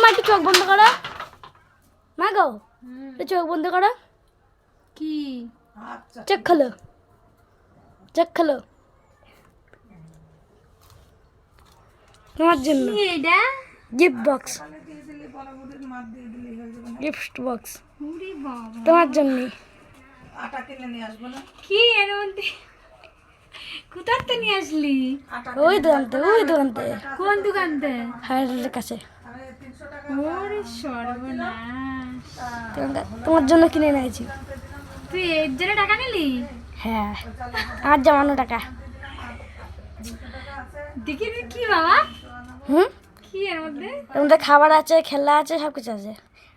মা একটু চোখ বন্ধ করো, মা গো চোখ বন্ধ করো। কি চোখ খোলো, চোখ খোলো। তোমার জন্য এটা গিফট বক্স, গিফট বক্স ওরে বাবা, তোমার জন্য। আটা কিনে নিয়ে আসবো না? কি এর মধ্যে কোথার থেকে নিয়ে আসলি? ওই দোকানতে, ওই দোকানতে, কোন দোকানতে? হাইড্রোলের কাছে। ওরে সর্বনাশ, তোমার জন্য কিনে এনেছি। তুই এর জন্য টাকা নিলি? হ্যাঁ, আমার জমানো টাকা। দেখি রে কি বাবা, হুম, কি এর মধ্যে? এর মধ্যে খাবার আছে, খেলা আছে, সব কিছু আছে।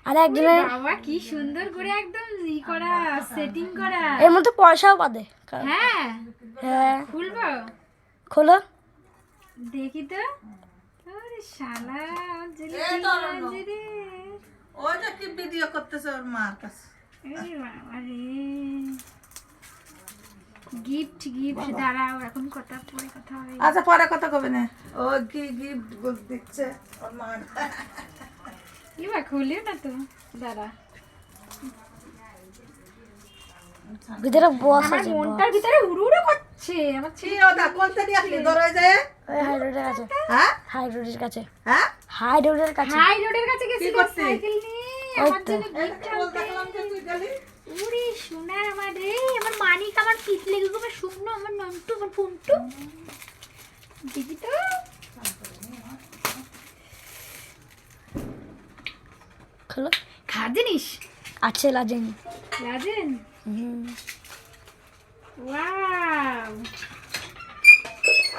আর একজনের বাবা কি সুন্দর করে একদম ই করা, সেটিং করা। এর মধ্যে পয়সাও পাবে। হ্যাঁ, হ্যাঁ, খুলবো? খোলো। দেখি তো। আরে শালা আমার জিলিপি এই তো আনন্দ। বাজে রে। ওই যে কি ভিডিও করতেছে ওর মার কাছে। আরে বাবা রে, গিফট গিফট দাঁড়াও, এখন কথা পরে কথা হবে। আচ্ছা পরে কথা কবে না। ও কি গিফট দিচ্ছে ওর মার। এবার খুলিও না তো, দাঁড়া। ভিতরে বক্স আমার আছে, মনটার ভিতরে উড়ু উড়ু করছে। আমার কি ওটা কোনটা নিয়ে আসলি দরজা যায়? ওই হাই রোডের কাছে, হ্যাঁ হাই রোডের কাছে, হ্যাঁ হাই রোডের কাছে। হাই রোডের কাছে গেছি কি করছিস? সাইকেল নিয়ে ওই আমার তো। জন্য এই গিফট তো বল দেখলাম যে তুই গেলি। উড়ি সোনার আমার রে, আমার মানিক, আমার পিছলে গেছে, আমার শুকনো, আমার নন্টু, আমার ফোনটু। দেখি তো। খোলো। খাওয়ার জিনিস আছে লাজেন। লাজেন। হুম, ওয়াও,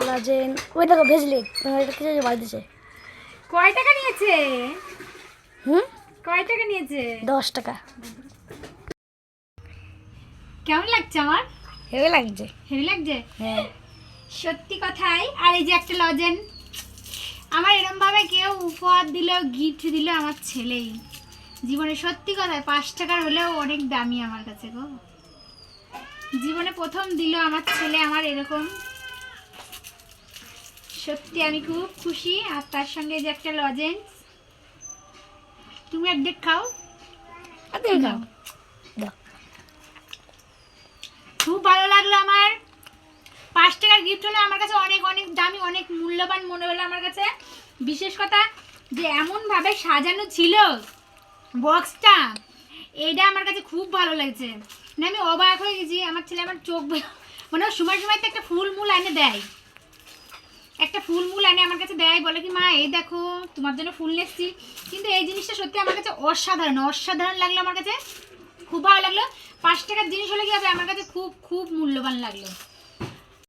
লাজেন। ওই দেখো ভেজলি, তোমার এটা কিছু বাড়ি দিছে। কয় টাকা নিয়েছে? হুম, কয় টাকা নিয়েছে? 10 টাকা। কেমন লাগছে আমার? হেভি লাগছে। হেভি লাগছে হ্যাঁ, সত্যি কথাই। আর এই যে একটা লজেন, আমার এরম ভাবে কেউ উপহার দিল, গিফট দিল, আমার ছেলেই। জীবনে সত্যি কথায় 5 টাকার হলেও অনেক দামি আমার কাছে গো। জীবনে প্রথম দিল আমার ছেলে আমার এরকম। সত্যি আমি খুব খুশি। আর তার সঙ্গে যে একটা লজেন্স, তুমি অর্ধেক খাও। আর তুমি খাও। দাও। খুব ভালো লাগলো আমার। 5 টাকার গিফট হলো আমার কাছে অনেক অনেক দামি, অনেক মূল্যবান মনে হলো আমার কাছে। বিশেষ কথা যে এমনভাবে সাজানো ছিল বক্সটা, এইটা আমার কাছে খুব ভালো লাগছে। মানে আমি অবাক হয়ে গেছি। আমার ছেলে আমার চোখ মানে সময় সময় তো একটা ফুল মূল এনে দেয়, একটা ফুল মূল এনে আমার কাছে দেয়, বলে কি মা এই দেখো তোমার জন্য ফুল নিয়ে এসেছি। কিন্তু এই জিনিসটা সত্যি আমার কাছে অসাধারণ অসাধারণ লাগলো। আমার কাছে খুব ভালো লাগলো। 5 টাকার জিনিস হলে কি হবে, আমার কাছে খুব খুব মূল্যবান লাগলো।